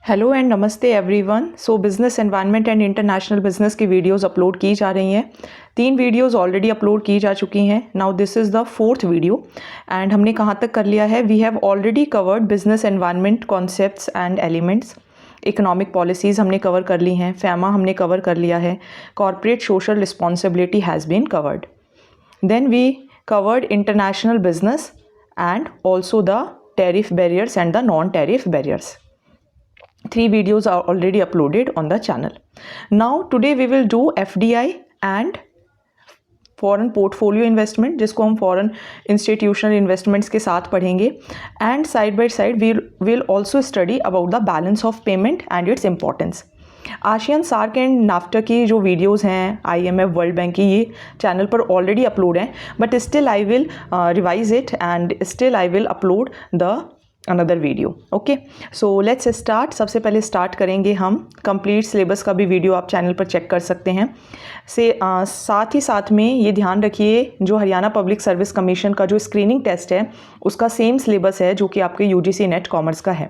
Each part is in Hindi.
हेलो एंड नमस्ते everyone. So business environment and international business की वीडियोस अपलोड की जा रही हैं। 3 वीडियोस ऑलरेडी अपलोड की जा चुकी हैं। Now this is the 4th video and हमने कहाँ तक कर लिया है। We have already covered business environment concepts and elements. Economic policies हमने कवर कर ली हैं। फैमा हमने कवर कर लिया है। Corporate social responsibility has been covered. Then we covered international business and also the tariff barriers and the non-tariff barriers. 3 videos are already uploaded on the channel. Now today we will do FDI and foreign portfolio investment, जिसको हम फॉरेन इंस्टीट्यूशनल इन्वेस्टमेंट्स के साथ पढ़ेंगे। And side by side we will also study about the balance of payment and its importance. ASEAN SAARC and NAFTA की जो वीडियोस हैं IMF वर्ल्ड बैंक की, ये चैनल पर ऑलरेडी अपलोड हैं, but still I will revise it and still I will upload the another video. Okay, so let's start. सबसे पहले स्टार्ट करेंगे हम कंप्लीट सिलेबस का भी वीडियो आप चैनल पर चेक कर सकते हैं। साथ ही साथ में ये ध्यान रखिए, जो हरियाणा पब्लिक सर्विस कमीशन का जो स्क्रीनिंग टेस्ट है उसका सेम सिलेबस है जो कि आपके UGC नेट कॉमर्स का है।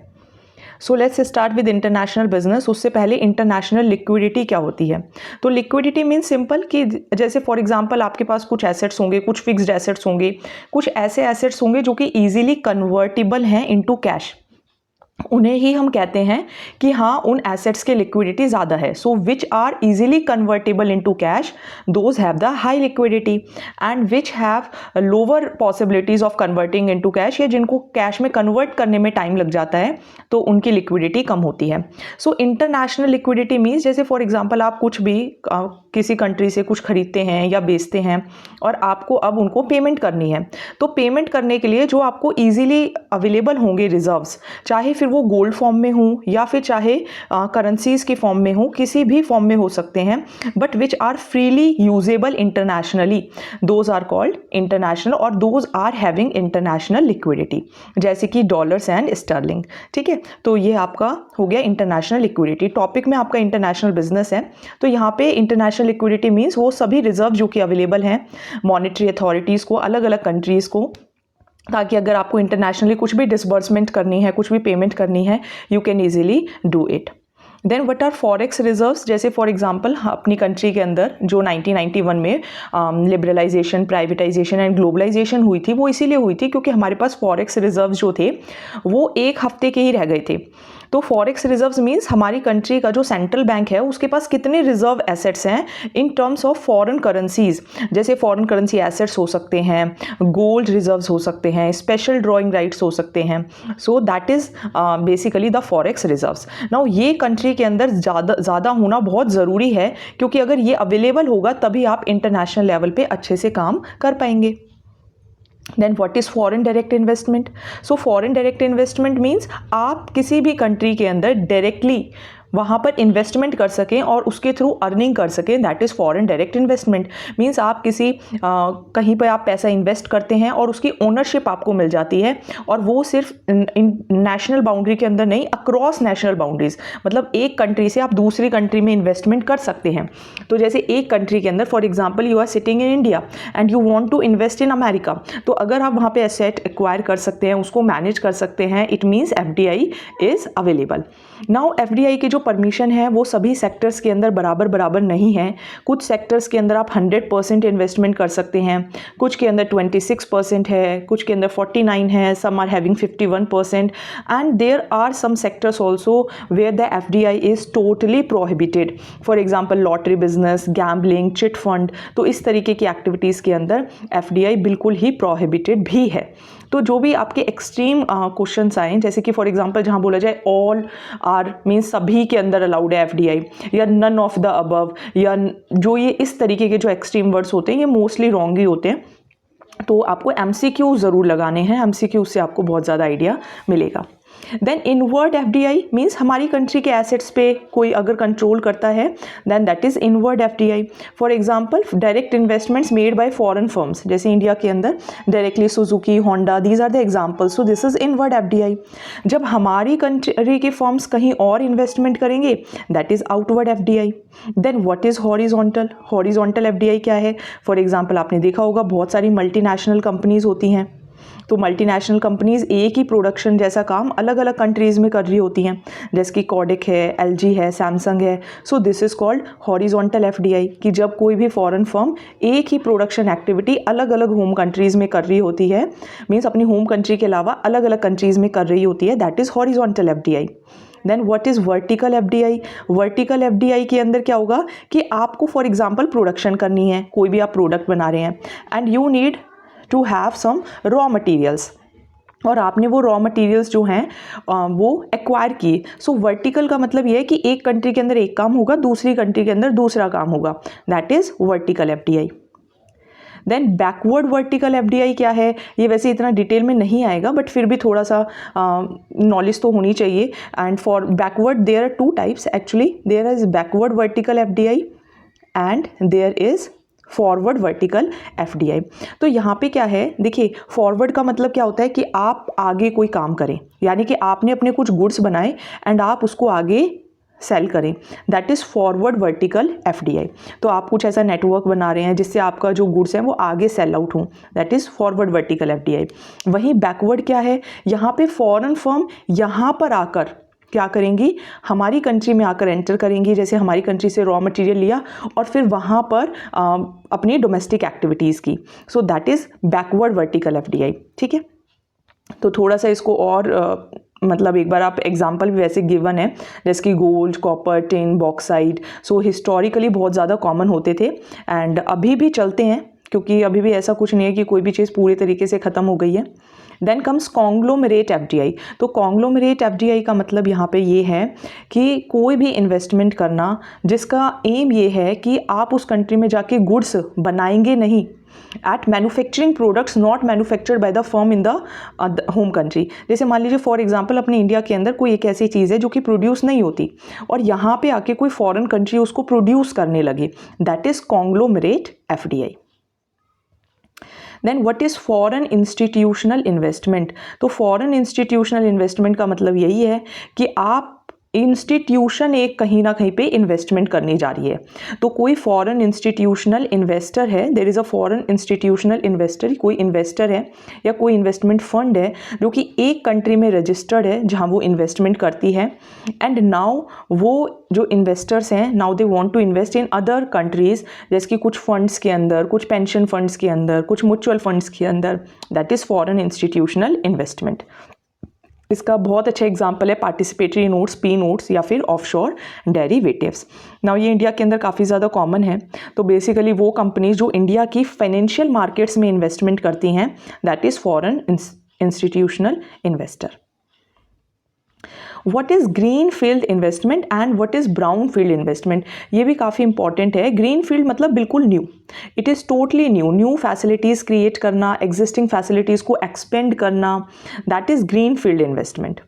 So let's start with international business. उससे पहले इंटरनेशनल लिक्विडिटी क्या होती है? तो लिक्विडिटी मीन सिंपल कि जैसे फॉर एग्जांपल आपके पास कुछ एसेट्स होंगे, कुछ फिक्स्ड एसेट्स होंगे, कुछ ऐसे एसेट्स होंगे जो कि इजीली कन्वर्टेबल हैं इनटू कैश। उन्हें ही हम कहते हैं कि हाँ, उन एसेट्स के लिक्विडिटी ज़्यादा है। So which are easily convertible into cash, those have the high liquidity. And which have lower possibilities of converting into cash, या जिनको कैश में कन्वर्ट करने में टाइम लग जाता है तो उनकी लिक्विडिटी कम होती है। सो इंटरनेशनल लिक्विडिटी मीन्स जैसे फॉर एग्जाम्पल आप कुछ भी किसी कंट्री से कुछ खरीदते हैं या बेचते हैं और आपको अब उनको पेमेंट करनी है, तो पेमेंट करने के लिए जो आपको ईजिली अवेलेबल होंगे रिजर्व्स, चाहे फिर वो गोल्ड फॉर्म में हो या फिर चाहे करेंसीज के फॉर्म में हो, किसी भी फॉर्म में हो सकते हैं, but which are freely usable internationally, those are called international और those are having international liquidity, जैसे कि डॉलर्स एंड स्टर्लिंग। ठीक है, तो ये आपका हो गया इंटरनेशनल लिक्विडिटी। टॉपिक में आपका इंटरनेशनल बिजनेस है, तो यहाँ पे इंटरनेशनल लिक्विडिटी मीन्स वो सभी रिजर्व जो कि अवेलेबल हैं मॉनेटरी अथॉरिटीज़ को, अलग अलग कंट्रीज़ को, ताकि अगर आपको इंटरनेशनली कुछ भी डिसबर्समेंट करनी है, कुछ भी पेमेंट करनी है, you can easily do it. Then what are forex reserves? जैसे फॉर एग्जांपल अपनी कंट्री के अंदर जो 1991 में लिबरलाइजेशन, प्राइवेटाइजेशन एंड ग्लोबलाइजेशन हुई थी, वो इसीलिए हुई थी क्योंकि हमारे पास फॉरेक्स रिजर्व्स जो थे वो 1 हफ्ते के ही रह गए थे। तो फॉरेक्स रिजर्व्स मीन्स हमारी कंट्री का जो सेंट्रल बैंक है उसके पास कितने रिजर्व एसेट्स हैं in terms of foreign currencies. जैसे फॉरेन करेंसी एसेट्स हो सकते हैं, गोल्ड रिजर्व्स हो सकते हैं, स्पेशल ड्रॉइंग राइट्स हो सकते हैं। सो that is basically the forex reserves. Now ये कंट्री के अंदर ज़्यादा होना बहुत ज़रूरी है, क्योंकि अगर ये अवेलेबल होगा तभी आप इंटरनेशनल लेवल पे अच्छे से काम कर पाएंगे। Then what is foreign direct investment? So foreign direct investment means आप किसी भी कंट्री के अंदर डायरेक्टली वहाँ पर इन्वेस्टमेंट कर सकें और उसके थ्रू अर्निंग कर सकें, that is foreign direct investment. Means आप किसी कहीं पर आप पैसा इन्वेस्ट करते हैं और उसकी ओनरशिप आपको मिल जाती है, और वो सिर्फ नेशनल बाउंड्री के अंदर नहीं, अक्रॉस नेशनल बाउंड्रीज, मतलब एक कंट्री से आप दूसरी कंट्री में इन्वेस्टमेंट कर सकते हैं। तो जैसे एक कंट्री के अंदर for example you are sitting in India and you want to invest in America, तो अगर आप वहाँ पर एसेट एक्वायर कर सकते हैं, उसको मैनेज कर सकते हैं, it means FDI is available. Now FDI की जो परमिशन है वो सभी सेक्टर्स के अंदर बराबर नहीं है। कुछ सेक्टर्स के अंदर आप 100% इन्वेस्टमेंट कर सकते हैं, कुछ के अंदर 26% है, कुछ के अंदर 49 है, some are having 51%, and there are some sectors also where the FDI is totally prohibited. For example lottery business, gambling, chit fund, तो इस तरीके की एक्टिविटीज़ के अंदर FDI बिल्कुल ही प्रोहिबिटेड भी है। तो जो भी आपके एक्सट्रीम क्वेश्चंस आए, जैसे कि फॉर एग्जांपल जहाँ बोला जाए ऑल आर मीन्स सभी के अंदर अलाउड है FDI, या नन ऑफ द अबव, या जो ये इस तरीके के जो एक्सट्रीम वर्ड्स होते हैं ये मोस्टली रॉन्ग ही होते हैं। तो आपको MCQ ज़रूर लगाने हैं, MCQ से आपको बहुत ज़्यादा आइडिया मिलेगा। देन इनवर्ड FDI मीन्स हमारी कंट्री के एसेट्स पे कोई अगर कंट्रोल करता है, then that is inward FDI। For example direct investments made by foreign firms, जैसे इंडिया के अंदर directly Suzuki, Honda, these are the examples. So this is inward FDI। जब हमारी कंट्री के फर्म्स कहीं और इन्वेस्टमेंट करेंगे, that is outward FDI। Then what is horizontal? Horizontal FDI क्या है? फॉर एग्जांपल आपने देखा होगा बहुत सारी मल्टीनेशनल कंपनीज होती हैं, तो मल्टीनेशनल कंपनीज़ एक ही प्रोडक्शन जैसा काम अलग अलग कंट्रीज़ में कर रही होती हैं, जैसे कि कोडेक है, एलजी है, सैमसंग है। सो this is called horizontal FDI, कि जब कोई भी फॉरेन फर्म एक ही प्रोडक्शन एक्टिविटी अलग अलग होम कंट्रीज़ में कर रही होती है, मीन्स अपनी होम कंट्री के अलावा अलग अलग कंट्रीज़ में कर रही होती है, that is horizontal FDI. Then what is vertical FDI? Vertical FDI के अंदर क्या होगा कि आपको फॉर एग्जांपल प्रोडक्शन करनी है, कोई भी आप प्रोडक्ट बना रहे हैं, and you need to have some raw materials, और आपने वो रॉ मटेरियल्स जो हैं वो एक्वायर किए। सो वर्टिकल का मतलब ये है कि एक कंट्री के अंदर एक काम होगा, दूसरी कंट्री के अंदर दूसरा काम होगा, that is vertical FDI. Then backward vertical FDI क्या है? ये वैसे इतना डिटेल में नहीं आएगा, बट फिर भी थोड़ा सा नॉलेज तो होनी चाहिए। And for backward there are two types actually, there is backward vertical FDI and there is forward vertical FDI. तो यहाँ पे क्या है, देखिए फॉरवर्ड का मतलब क्या होता है कि आप आगे कोई काम करें, यानी कि आपने अपने कुछ गुड्स बनाए एंड आप उसको आगे सेल करें, that is forward vertical FDI. तो आप कुछ ऐसा नेटवर्क बना रहे हैं जिससे आपका जो गुड्स है वो आगे सेल आउट हो, that is forward vertical FDI. वहीं बैकवर्ड क्या है, यहाँ पे फॉरेन फर्म यहाँ पर आकर क्या करेंगी, हमारी कंट्री में आकर एंटर करेंगी, जैसे हमारी कंट्री से रॉ मटेरियल लिया और फिर वहाँ पर अपनी डोमेस्टिक एक्टिविटीज़ की। सो that is backward vertical FDI. ठीक है, तो थोड़ा सा इसको और मतलब एक बार आप एग्जांपल भी वैसे गिवन है, जैसे कि गोल्ड, कॉपर, टिन, बॉक्साइट। सो हिस्टोरिकली बहुत ज़्यादा कॉमन होते थे एंड अभी भी चलते हैं, क्योंकि अभी भी ऐसा कुछ नहीं है कि कोई भी चीज़ पूरे तरीके से ख़त्म हो गई है। Then comes conglomerate FDI. तो कॉन्ग्लोमरेट एफडीआई का मतलब यहाँ पे ये है कि कोई भी इन्वेस्टमेंट करना जिसका एम ये है कि आप उस कंट्री में जाके गुड्स बनाएंगे नहीं, at manufacturing products not manufactured by the firm in the home country. जैसे मान लीजिए फॉर एग्जांपल अपने इंडिया के अंदर कोई एक ऐसी चीज़ है जो कि प्रोड्यूस नहीं होती और यहाँ पे आके कोई फॉरेन कंट्री उसको प्रोड्यूस करने लगे, that is conglomerate FDI. Then what is foreign institutional investment? तो फॉरेन इंस्टीट्यूशनल इन्वेस्टमेंट का मतलब यही है कि आप इंस्टीट्यूशन एक कहीं ना कहीं पे इन्वेस्टमेंट करने जा रही है। तो कोई फॉरेन इंस्टीट्यूशनल इन्वेस्टर है, there is a foreign institutional investor, कोई इन्वेस्टर है या कोई इन्वेस्टमेंट फंड है जो कि एक कंट्री में रजिस्टर्ड है जहां वो इन्वेस्टमेंट करती है, एंड नाउ वो जो इन्वेस्टर्स हैं now they want to invest in other countries, जैसे कि कुछ फंड्स के अंदर, कुछ पेंशन फंड्स के अंदर, कुछ म्यूचुअल फंड्स के अंदर, that is foreign institutional investment. इसका बहुत अच्छा एग्जांपल है पार्टिसिपेटरी नोट्स, पी नोट्स या फिर ऑफशोर डेरिवेटिव्स। नाउ ये इंडिया के अंदर काफ़ी ज़्यादा कॉमन है। तो बेसिकली वो कंपनीज जो इंडिया की फाइनेंशियल मार्केट्स में इन्वेस्टमेंट करती हैं, that is foreign institutional investor. What is green field investment and what is brown field investment? ये भी काफ़ी इंपॉर्टेंट है। ग्रीन फील्ड मतलब बिल्कुल new, it is totally new facilities create करना, एग्जिस्टिंग फैसिलिटीज़ को एक्सपेंड करना, that is green field investment.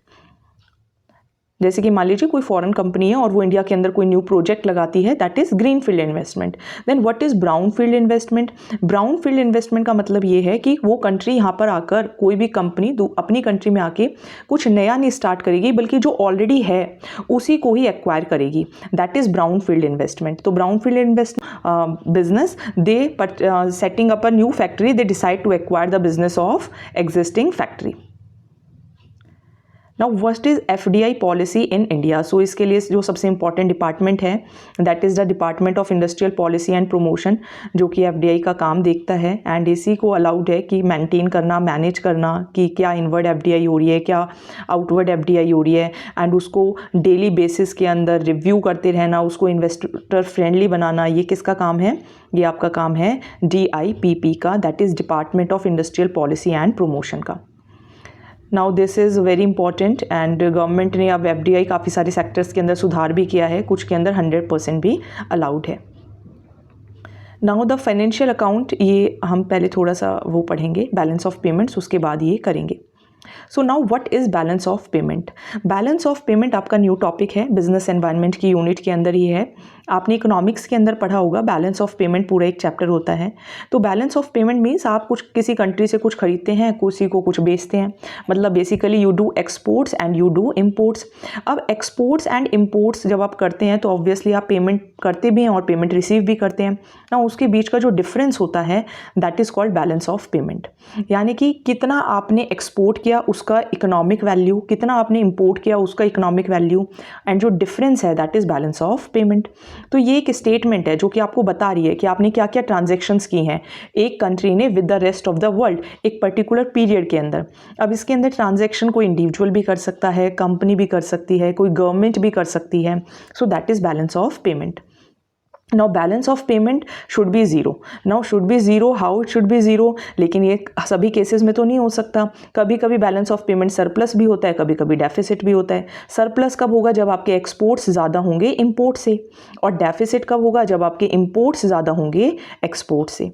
जैसे कि मान लीजिए कोई फॉरेन कंपनी है और वो इंडिया के अंदर कोई न्यू प्रोजेक्ट लगाती है, that is green field investment. Then what is brown field investment? Brown field investment का मतलब ये है कि वो कंट्री यहाँ पर आकर, कोई भी कंपनी अपनी कंट्री में आके कुछ नया नहीं स्टार्ट करेगी, बल्कि जो ऑलरेडी है उसी को ही एक्वायर करेगी, that is brown field investment. तो brown field business, they setting up a new factory, they decide to acquire the business of existing factory. Now what is FDI policy in India? So इसके लिए जो सबसे इंपॉर्टेंट डिपार्टमेंट है, that is the department of industrial policy and promotion, जो कि एफडीआई का काम देखता है एंड इसी को अलाउड है कि मेंटेन करना, मैनेज करना कि क्या इनवर्ड एफडीआई हो रही है, क्या आउटवर्ड एफडीआई हो रही है, एंड उसको डेली बेसिस के अंदर रिव्यू करते रहना, उसको इन्वेस्टर फ्रेंडली बनाना। ये किसका काम है? ये आपका काम है DIPP का, that is department of industrial policy and promotion का। Now this is very important and government ने अब एफडीआई काफ़ी सारे सेक्टर्स के अंदर सुधार भी किया है, कुछ के अंदर 100% भी अलाउड है। नाउ द फाइनेंशियल अकाउंट, ये हम पहले थोड़ा सा वो पढ़ेंगे, बैलेंस ऑफ पेमेंट्स, उसके बाद ये करेंगे। So now what is balance of payment? Balance of payment आपका न्यू टॉपिक है, बिजनेस एनवायरनमेंट की यूनिट के अंदर ही है आपने इकोनॉमिक्स के अंदर पढ़ा होगा, बैलेंस ऑफ पेमेंट पूरा एक चैप्टर होता है। तो बैलेंस ऑफ पेमेंट मीन्स आप कुछ किसी कंट्री से कुछ खरीदते हैं, किसी को कुछ बेचते हैं, मतलब basically you do exports and you do imports. अब एक्सपोर्ट्स एंड इम्पोर्ट्स जब आप करते हैं तो ऑब्वियसली आप पेमेंट करते भी हैं और पेमेंट रिसीव भी करते हैं ना, उसके बीच का जो डिफरेंस होता है that is called balance of payment. यानी कि कितना आपने एक्सपोर्ट किया उसका इकोनॉमिक वैल्यू, कितना आपने इम्पोर्ट किया उसका इकोनॉमिक वैल्यू, एंड जो डिफरेंस है that is balance of payment. तो ये एक स्टेटमेंट है जो कि आपको बता रही है कि आपने क्या क्या ट्रांजैक्शंस की हैं एक कंट्री ने with the rest of the world एक पर्टिकुलर पीरियड के अंदर। अब इसके अंदर ट्रांजैक्शन कोई इंडिविजुअल भी कर सकता है, कंपनी भी कर सकती है, कोई गवर्नमेंट भी कर सकती है। सो that is balance of payment. Now balance of payment should be zero. Now should be zero, how it should be zero? लेकिन ये सभी केसेस में तो नहीं हो सकता। कभी कभी बैलेंस ऑफ पेमेंट सरप्लस भी होता है, कभी कभी डेफिसिट भी होता है। सरप्लस कब होगा? जब आपके एक्सपोर्ट्स ज़्यादा होंगे इंपोर्ट से, और डेफिसिट कब होगा? जब आपके इंपोर्ट्स ज़्यादा होंगे एक्सपोर्ट से।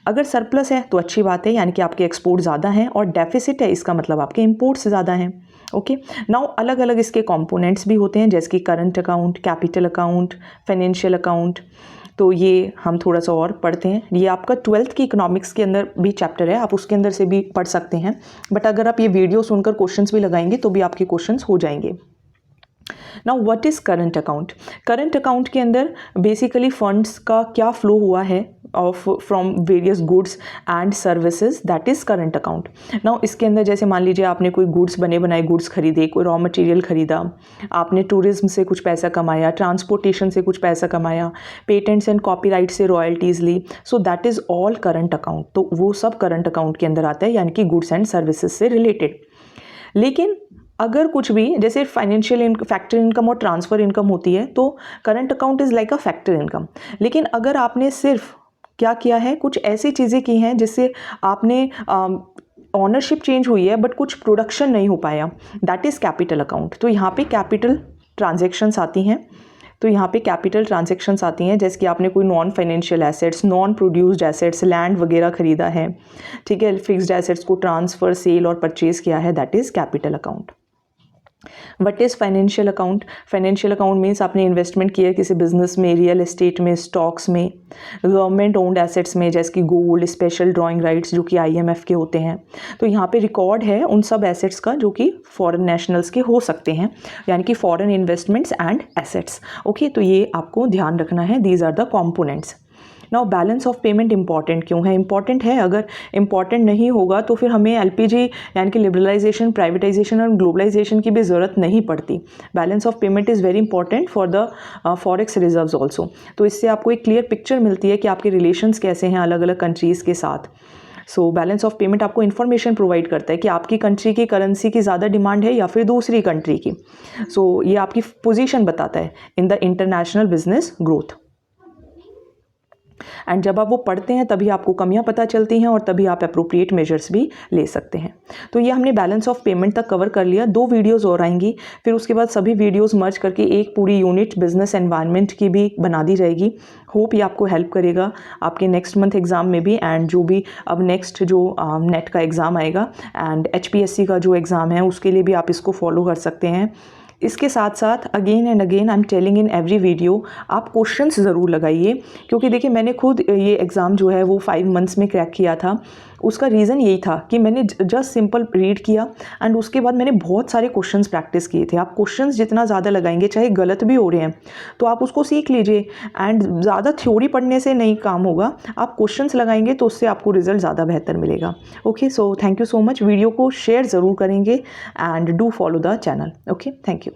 अगर सरप्लस है तो अच्छी बात है, यानी कि आपके एक्सपोर्ट ज़्यादा हैं, और डेफिसिट है इसका मतलब आपके इंपोर्ट्स ज़्यादा हैं। ओके, नाउ अलग अलग इसके कंपोनेंट्स भी होते हैं, जैसे कि current account, capital account, financial account. तो ये हम थोड़ा सा और पढ़ते हैं। ये आपका 12th की इकोनॉमिक्स के अंदर भी चैप्टर है, आप उसके अंदर से भी पढ़ सकते हैं। बट अगर आप ये वीडियो सुनकर क्वेश्चंस भी लगाएंगे तो भी आपके क्वेश्चंस हो जाएंगे। Now what is current account? Current account के अंदर बेसिकली फंड्स का क्या फ्लो हुआ है of from various goods and services, that is current account. Now इसके अंदर जैसे मान लीजिए आपने कोई गुड्स बने बनाए गुड्स खरीदे, कोई रॉ मटेरियल खरीदा, आपने टूरिज्म से कुछ पैसा कमाया, ट्रांसपोर्टेशन से कुछ पैसा कमाया, पेटेंट्स एंड कॉपीराइट से रॉयल्टीज़ ली, so that is all current account. तो वो सब करंट अकाउंट के अंदर आता है, यानी कि गुड्स एंड सर्विसेज से रिलेटेड। लेकिन अगर कुछ भी जैसे फाइनेंशियल फैक्टर इनकम और ट्रांसफ़र इनकम होती है तो current account is like a factor income. लेकिन अगर आपने सिर्फ क्या किया है, कुछ ऐसी चीज़ें की हैं जिससे आपने ऑनरशिप चेंज हुई है बट कुछ प्रोडक्शन नहीं हो पाया, दैट इज़ कैपिटल अकाउंट। तो यहाँ पे कैपिटल ट्रांजैक्शंस आती हैं। तो यहाँ पे कैपिटल ट्रांजैक्शंस आती हैं, जैसे कि आपने कोई non financial assets, non produced assets, land वगैरह खरीदा है, ठीक है, फिक्स्ड एसेट्स को ट्रांसफ़र, सेल और परचेज किया है, that is capital account. What is financial account? Financial account means आपने इन्वेस्टमेंट किया किसी बिजनेस में, रियल एस्टेट में, स्टॉक्स में, गवर्नमेंट ओन्ड एसेट्स में, जैसे कि गोल्ड, स्पेशल ड्राइंग राइट्स जो कि IMF के होते हैं। तो यहाँ पे रिकॉर्ड है उन सब एसेट्स का जो कि फॉरेन नेशनल्स के हो सकते हैं, यानी कि foreign investments and assets. Okay, तो ये आपको ध्यान रखना है, these are the components. Now balance of payment important क्यों है? इंपॉर्टेंट है, अगर इंपॉर्टेंट नहीं होगा तो फिर हमें LPG यानी कि लिबरलाइजेशन, प्राइवेटाइजेशन और ग्लोबलाइजेशन की भी ज़रूरत नहीं पड़ती। Balance of payment is very important for the forex reserves also. तो इससे आपको एक क्लियर पिक्चर मिलती है कि आपके रिलेशंस कैसे हैं अलग अलग कंट्रीज़ के साथ। सो बैलेंस ऑफ पेमेंट आपको इन्फॉर्मेशन प्रोवाइड करता है कि आपकी कंट्री की करेंसी की ज़्यादा डिमांड है या फिर दूसरी कंट्री की। सो ये आपकी पोजीशन बताता है in the international business growth. And जब आप वो पढ़ते हैं तभी आपको कमियां पता चलती हैं और तभी आप अप्रोप्रिएट मेजर्स भी ले सकते हैं। तो ये हमने बैलेंस ऑफ पेमेंट तक कवर कर लिया। 2 वीडियोस और आएंगी, फिर उसके बाद सभी वीडियोस मर्ज करके एक पूरी यूनिट बिजनेस एनवायरनमेंट की भी बना दी जाएगी। होप ये आपको हेल्प करेगा आपके नेक्स्ट मंथ एग्ज़ाम में भी, एंड जो भी अब नेक्स्ट जो नेट का एग्ज़ाम आएगा एंड HPSC का जो एग्ज़ाम है उसके लिए भी आप इसको फॉलो कर सकते हैं। इसके साथ साथ again and again I am telling in every video, आप क्वेश्चंस ज़रूर लगाइए, क्योंकि देखिए मैंने खुद ये एग्ज़ाम जो है वो 5 मंथ्स में क्रैक किया था। उसका रीज़न यही था कि मैंने जस्ट सिंपल रीड किया एंड उसके बाद मैंने बहुत सारे क्वेश्चंस प्रैक्टिस किए थे। आप क्वेश्चंस जितना ज़्यादा लगाएंगे, चाहे गलत भी हो रहे हैं तो आप उसको सीख लीजिए, एंड ज़्यादा थ्योरी पढ़ने से नहीं काम होगा, आप क्वेश्चंस लगाएंगे तो उससे आपको रिजल्ट ज़्यादा बेहतर मिलेगा। Okay, so thank you so much. Video को शेयर ज़रूर करेंगे and do follow the channel. Okay, thank you.